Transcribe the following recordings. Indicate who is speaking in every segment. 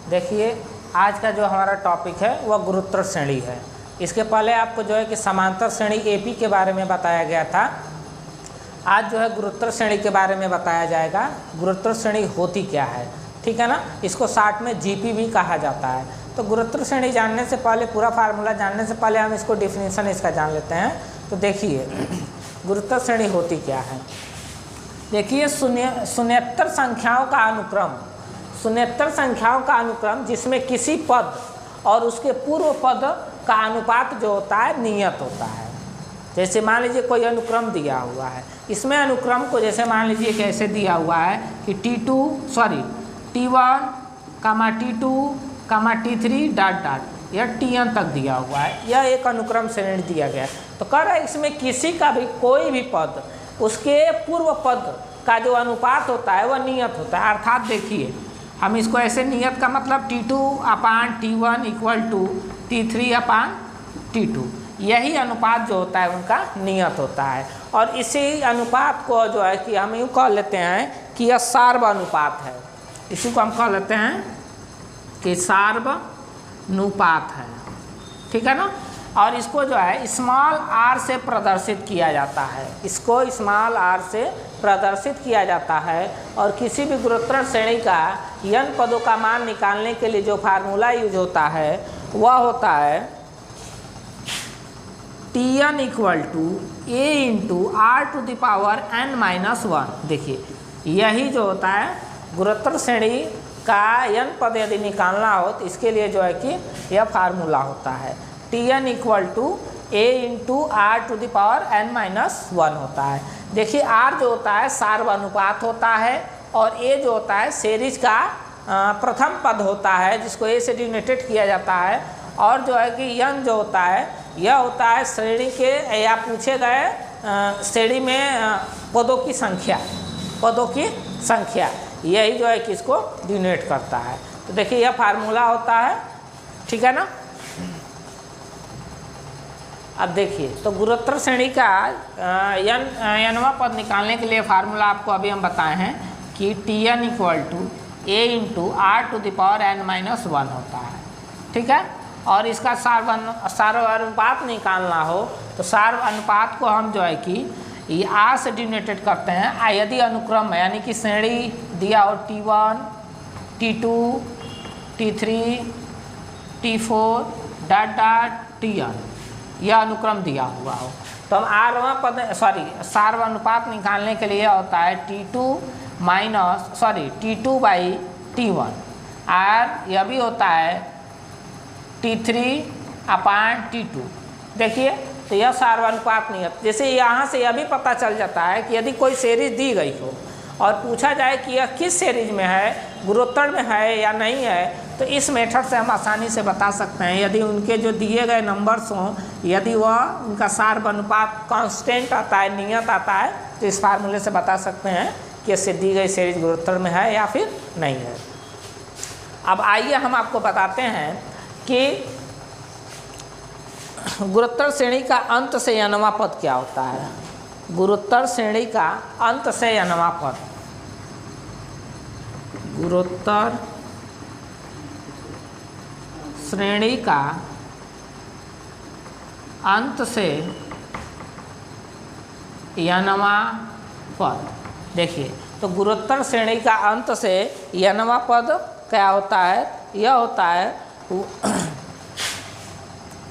Speaker 1: देखिए आज का जो हमारा टॉपिक है वह गुरुत्तर श्रेणी है। इसके पहले आपको जो है कि समांतर श्रेणी एपी के बारे में बताया गया था। आज जो है गुरुत्तर श्रेणी के बारे में बताया जाएगा। गुरुत्तर श्रेणी होती क्या है, ठीक है ना। इसको शॉर्ट में जीपी भी कहा जाता है। तो गुरुत्तर श्रेणी जानने से पहले, पूरा फार्मूला जानने से पहले हम इसको डिफिनीशन इसका जान लेते हैं। तो देखिए गुरुत्तर श्रेणी होती क्या है। देखिए शून्येतर संख्याओं का अनुक्रम, शून्येतर संख्याओं का अनुक्रम जिसमें किसी पद और उसके पूर्व पद का अनुपात जो होता है नियत होता है। जैसे मान लीजिए कोई अनुक्रम दिया हुआ है, इसमें अनुक्रम को जैसे मान लीजिए कैसे दिया हुआ है कि T1, T2, T3 dot dot यह Tn तक दिया हुआ है। यह एक अनुक्रम श्रेणी दिया गया है। तो कह रहा है इसमें किसी का भी कोई भी पद उसके पूर्व पद का जो अनुपात होता है वह नियत होता है। अर्थात देखिए हम इसको ऐसे, नियत का मतलब T2/T1 इक्वल टू T3/T2, यही अनुपात जो होता है उनका नियत होता है। और इसी अनुपात को जो है कि हम यूँ कह लेते हैं कि यह सार्वनुपात है। इसी को हम कह लेते हैं कि सार्वनुपात है, ठीक है ना। और इसको जो है स्मॉल r से प्रदर्शित किया जाता है। इसको स्मॉल r से प्रदर्शित किया जाता है। और किसी भी गुरुत्तर श्रेणी का n पदों का मान निकालने के लिए जो फार्मूला यूज होता है वह होता है Tn equal to a into r⁻n-1। देखिए यही जो होता है गुरुत्तर श्रेणी का n पद यदि निकालना हो तो इसके लिए जो है कि यह फार्मूला होता है। Tn equal to a into r⁻n-1 होता है। देखिए r जो होता है सार्वनुपात होता है और a जो होता है सीरीज का प्रथम पद होता है जिसको a से डिनोटेड किया जाता है। और जो है कि n जो होता है यह होता है श्रेणी के या पूछे गए श्रेणी में पदों की संख्या, यही जो है कि इसको डिनोट करता है। तो देखिए यह फार्मूला होता है, ठीक है ना। अब देखिए तो गुरुत्तर श्रेणी का nवां पद निकालने के लिए फार्मूला आपको अभी हम बताए हैं कि Tn equal to a into r⁻n-1 होता है, ठीक है। और इसका सार्वनुपात निकालना हो तो सार्वनुपात को हम जो है कि r से डिनोटेड करते हैं। यदि अनुक्रम है यानी कि श्रेणी दिया हो T1, T2, T3, T4 dot dot Tn, यह अनुक्रम दिया हुआ हो तो हम सार्वनुपात निकालने के लिए होता है T2/T1 और यह भी होता है T3/T2। देखिए तो यह सार्वनुपात नियत। जैसे यहाँ से यह भी पता चल जाता है कि यदि कोई सीरीज दी गई हो और पूछा जाए कि यह किस सीरीज में है, गुरुत्तर में है या नहीं है, तो इस मेथड से हम आसानी से बता सकते हैं। यदि उनके जो दिए गए नंबर्स हों, यदि वह उनका सार्वनुपात कांस्टेंट आता है, नियत आता है, तो इस फार्मूले से बता सकते हैं कि इससे दी गई सीरीज गुरुत्तर में है या फिर नहीं है। अब आइए हम आपको बताते हैं कि गुरुत्तर श्रेणी का अंत से nवां पद क्या होता है। गुरुत्तर श्रेणी का अंत से nवां पद, गुरुत्तर श्रेणी का अंत से nवां पद। देखिए तो गुरुत्तर श्रेणी का अंत से nवां पद क्या होता है, यह होता है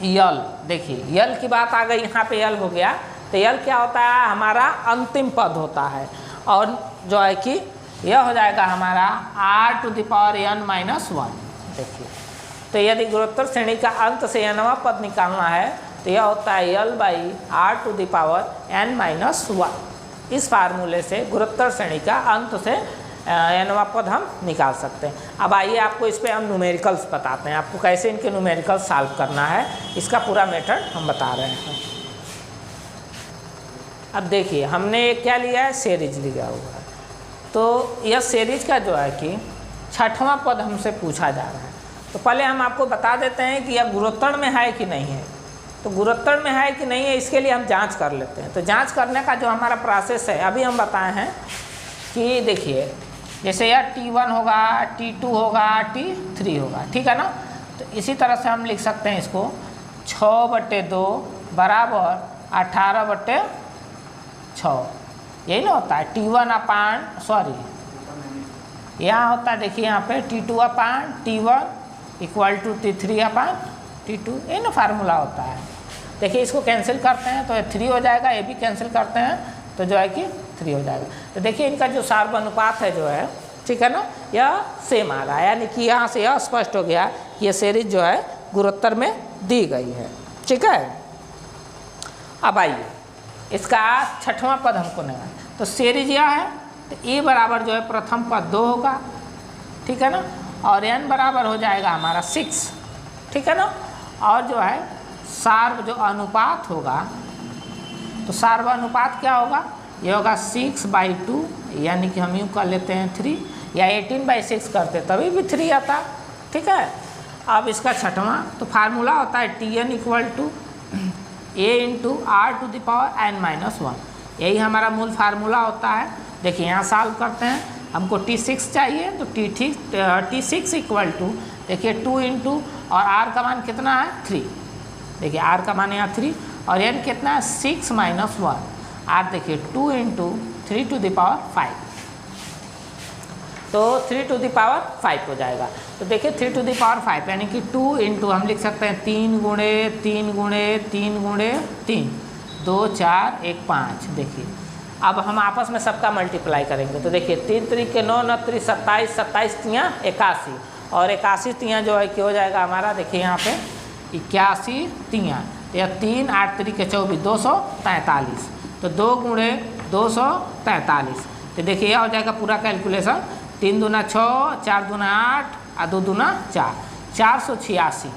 Speaker 1: यल। देखिए यल की बात आ गई, यहाँ पे यल हो गया। तो यल क्या होता है, हमारा अंतिम पद होता है। और जो है कि यह हो जाएगा हमारा r⁻n-1। देखिए तो यदि गुरुत्तर श्रेणी का अंत से nवां पद निकालना है तो यह होता है l/r⁻n-1। इस फार्मूले से गुरुत्तर श्रेणी का अंत से nवां पद हम निकाल सकते हैं। अब आइए आपको इस पर हम न्यूमेरिकल्स बताते हैं, आपको कैसे इनके न्यूमेरिकल सॉल्व करना है, इसका पूरा मेथड हम बता रहे हैं। अब देखिए हमने क्या लिया है, सीरीज लिया हुआ है। तो यह सीरीज का जो है कि 6वां पद हमसे पूछा जा रहा है। तो पहले हम आपको बता देते हैं कि यह गुरुत्तर में है कि नहीं है। तो गुरुत्तर में है कि नहीं है इसके लिए हम जांच कर लेते हैं। तो जांच करने का जो हमारा प्रोसेस है अभी हम बताए हैं कि देखिए जैसे यह T1 होगा, T2 होगा, T3 होगा, ठीक है ना। तो इसी तरह से हम लिख सकते हैं इसको 6/2 बराबर 18/6, यही ना होता है। T1 अपान यहाँ होता है, देखिए यहाँ पे T2 upon T1 equal to T3 upon T2, ये ना फार्मूला होता है। देखिए इसको कैंसिल करते हैं तो 3 हो जाएगा, ये भी कैंसिल करते हैं तो जो है कि 3 हो जाएगा। तो देखिए इनका जो सार्व अनुपात है जो है, ठीक है ना, यह सेम आ रहा है, यानी कि यहाँ से यह स्पष्ट हो गया कि यह सीरीज जो है गुणोत्तर में दी गई है, ठीक है। अब आइए इसका 6वां पद हमको निकालना, तो सीरीज यह है, तो ए बराबर जो है प्रथम पद 2 होगा, ठीक है ना, और n बराबर हो जाएगा हमारा 6, ठीक है ना। और जो है सार्व जो अनुपात होगा, तो सार्व अनुपात क्या होगा, ये होगा 6/2, यानी कि हम यूँ कर लेते हैं 3, या 18/6 करते तभी भी 3 आता, ठीक है। अब इसका 6वां तो फार्मूला होता है Tn equal to A into r⁻n-1, यही हमारा मूल फार्मूला होता है। देखिए यहाँ सॉल्व करते हैं, हमको T6 चाहिए, तो T6 इक्वल टू देखिए 2 इंटू और r का मान कितना है 3, देखिए r का मान यहाँ 3 और n कितना है 6 - 1, r देखिए 2 इंटू 3⁵, तो 3⁵ हो जाएगा। तो देखिए 3⁵ यानी कि 2 इंटू हम लिख सकते हैं 3 गुणे 3 गुणे 3 गुणे 3, 2 4 1 5। देखिए अब हम आपस में सबका मल्टीप्लाई करेंगे, तो देखिए 3 3 के 9 9 3 27, 27 तियाँ 81, और 81 तियाँ जो है कि हो जाएगा हमारा, देखिए यहाँ पे 81 तियाँ, या 3 8 3 के 24, 243, तो 2 गुणे 243। तो देखिए यह हो जाएगा पूरा कैलकुलेशन, 3 दूना 6, 4 दूना 8 और 2 दूना 4, 486।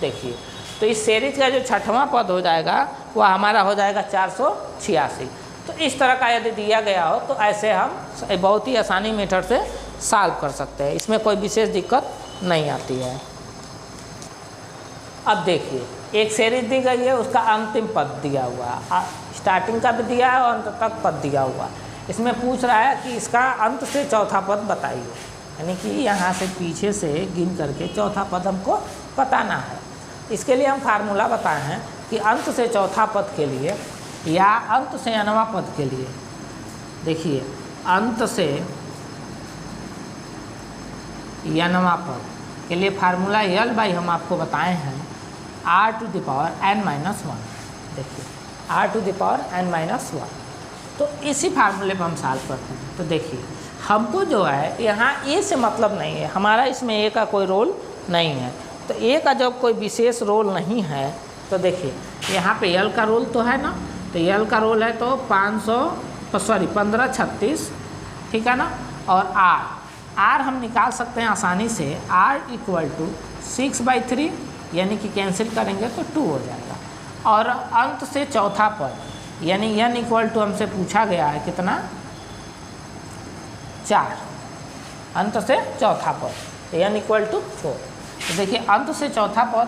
Speaker 1: देखिए तो इस सीरीज का जो 6वां पद हो जाएगा वह हमारा हो जाएगा 486। तो इस तरह का यदि दिया गया हो तो ऐसे हम बहुत ही आसानी मेथड से सॉल्व कर सकते हैं, इसमें कोई विशेष दिक्कत नहीं आती है। अब देखिए एक सीरीज दी गई है, उसका अंतिम पद दिया हुआ है, स्टार्टिंग का भी दिया है और अंत तक पद दिया हुआ है। इसमें पूछ रहा है कि इसका अंत से चौथा पद बताइए, यानी कि यहाँ से पीछे से गिन करके चौथा पद हमको बताना है। इसके लिए हम फार्मूला बताए हैं कि अंत से चौथा पद के लिए या अंत से nवां पद के लिए, देखिए अंत से nवां पद के लिए फार्मूला L/, हम आपको बताए हैं r⁻n-1। देखिए r⁻n-1, तो इसी फार्मूले पर हम सॉल्व करते हैं। तो देखिए हमको जो है यहाँ ए से मतलब नहीं है, हमारा इसमें ए का कोई रोल नहीं है। तो ए का जब कोई विशेष रोल नहीं है तो देखिए यहाँ पे एल का रोल तो है ना, तो एल का रोल है तो 1536, ठीक है ना। और आर हम निकाल सकते हैं आसानी से, r इक्वल टू 6/3, यानी कि कैंसिल करेंगे तो 2 हो जाएगा। और अंत से चौथा पद यानी n इक्वल टू हमसे पूछा गया है कितना, 4, अंत से चौथा पद n इक्वल टू 4। तो देखिए अंत से चौथा पद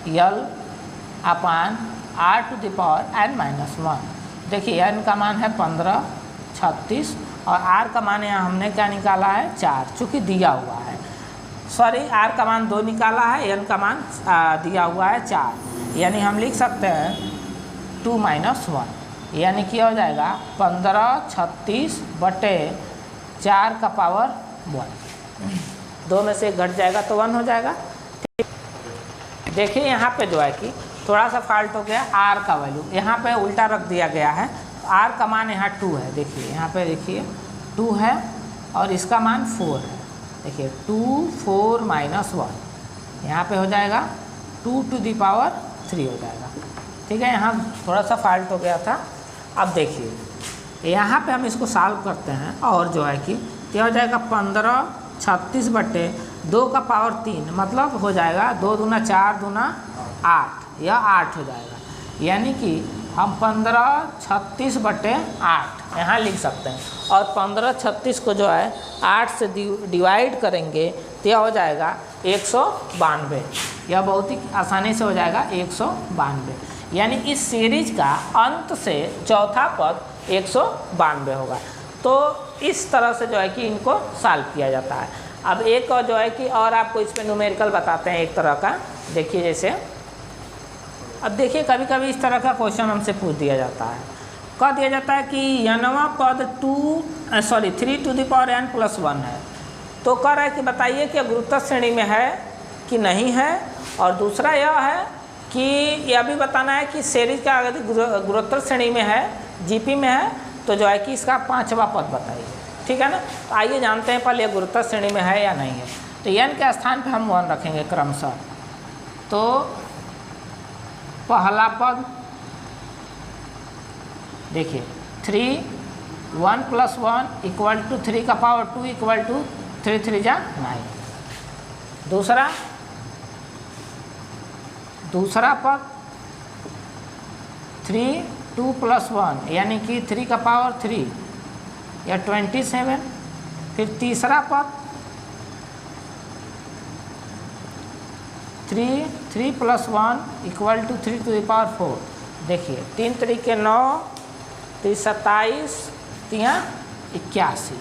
Speaker 1: L/r⁻n-1। देखिए n का मान है 1536 और r का मान यहाँ हमने क्या निकाला है 4, चूँकि दिया हुआ है, सॉरी r का मान 2 निकाला है, n का मान दिया हुआ है 4, यानी हम लिख सकते हैं 2 - 1, यानी कि हो जाएगा 1536/4 का पावर 1, 2 में से 1 घट जाएगा तो 1 हो जाएगा। ठीक, देखिए यहाँ पे जो है कि थोड़ा सा फॉल्ट हो गया, r का वैल्यू यहाँ पे उल्टा रख दिया गया है। r का मान यहाँ 2 है, देखिए यहाँ पे देखिए 2 है और इसका मान 4 है। देखिए 2 4 - 1, यहाँ पे हो जाएगा 2⁻³ हो जाएगा। ठीक है, यहाँ थोड़ा सा फॉल्ट हो गया था। अब देखिए यहाँ पे हम इसको सॉल्व करते हैं और जो है कि क्या हो जाएगा 1536/2 का पावर 3, मतलब हो जाएगा 2 दूना 4 दूना 8, यह 8 हो जाएगा। यानी कि हम 1536/8 यहाँ लिख सकते हैं और 1536 को जो है 8 से डिवाइड करेंगे तो यह हो जाएगा 192। यह बहुत ही आसानी से हो जाएगा 192, यानी इस सीरीज का अंत से चौथा पद 192 होगा। तो इस तरह से जो है कि इनको सॉल्व किया जाता है। अब एक और जो है कि और आपको इस पर न्यूमेरिकल बताते हैं एक तरह का। देखिए जैसे अब देखिए कभी कभी इस तरह का क्वेश्चन हमसे पूछ दिया जाता है, कह दिया जाता है कि nवां पद 3 to the power n plus 1 है। तो कह रहा है कि बताइए कि गुरुत्तर श्रेणी में है कि नहीं है, और दूसरा यह है कि यह भी बताना है कि सीरीज का अगर गुरुत्तर श्रेणी में है, जीपी में है, तो जो है कि इसका 5वां पद बताइए। ठीक है ना। तो आइए जानते हैं पहले गुरुत्तर श्रेणी में है या नहीं है। तो n के स्थान पे हम 1 रखेंगे क्रमशः। तो पहला पद देखिए 3 1 + 1 इक्वल टू 3 का पावर 2 इक्वल टू 3 3 जा 9। दूसरा पद 3 2 + 1 यानी कि 3 का पावर 3 या 27। फिर तीसरा पद 3 3 + 1 equal to 3 to the power 4। देखिए 3 3 के 9, 3 27, 3 81।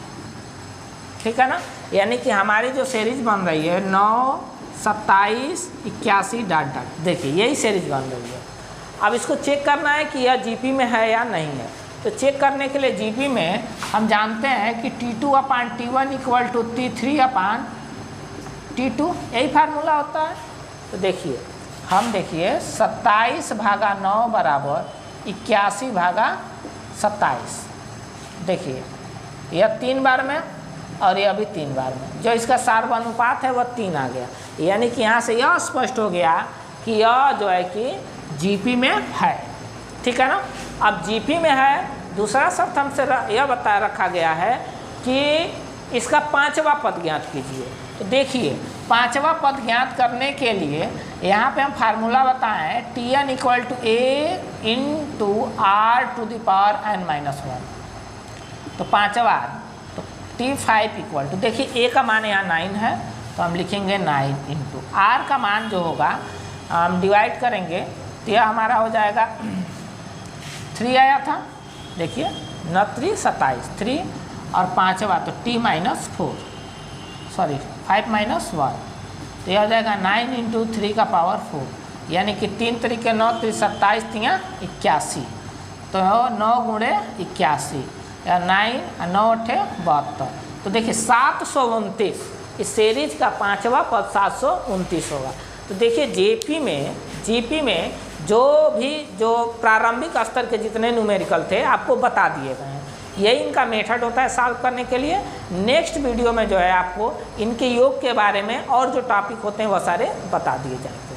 Speaker 1: ठीक है ना। यानी कि हमारी जो सीरीज बन रही है 9 27 81 डॉट डॉट, देखिए यही सीरीज बन रही है। अब इसको चेक करना है कि यह जीपी में है या नहीं है। तो चेक करने के लिए जीपी में हम जानते हैं कि T2/T1 इक्वल टू T3/T2, यही फार्मूला होता है। तो देखिए हम 27/9 बराबर 81/27। देखिए यह 3 बार में और यह भी 3 बार में, जो इसका सार्वनुपात है वह 3 आ गया। यानी कि यहाँ से यह स्पष्ट हो गया कि यह जो है कि जीपी में है। ठीक है ना। अब जीपी में है, दूसरा शर्त हमसे यह बता रखा गया है कि इसका 5वां पद ज्ञात कीजिए। तो देखिए 5वां पद ज्ञात करने के लिए यहाँ पे हम फार्मूला बताएं Tn equal to A into R to the power n-1। तो 5वां तो T5 इक्वल टू, देखिए A का मान यहाँ 9 है तो हम लिखेंगे 9 इंटू R का मान जो होगा हम डिवाइड करेंगे तो यह हमारा हो जाएगा 3 आया था। देखिए 9 3 27, 3 और 5वां तो T - 4 सॉरी 5 - 1, तो यह हो जाएगा 9 इंटू 3 का पावर 4, यानी कि 3 3 के 9 3 27 3 81। तो 9 गुणे 81 या 9 और 9 8 72। तो देखिए 729, इस सीरीज का 5वां पद 729 होगा। तो देखिए जीपी में जो प्रारंभिक स्तर के जितने न्यूमेरिकल थे आपको बता दिए गए हैं। यही इनका मेथड होता है सॉल्व करने के लिए। नेक्स्ट वीडियो में जो है आपको इनके योग के बारे में और जो टॉपिक होते हैं वह सारे बता दिए जाएंगे।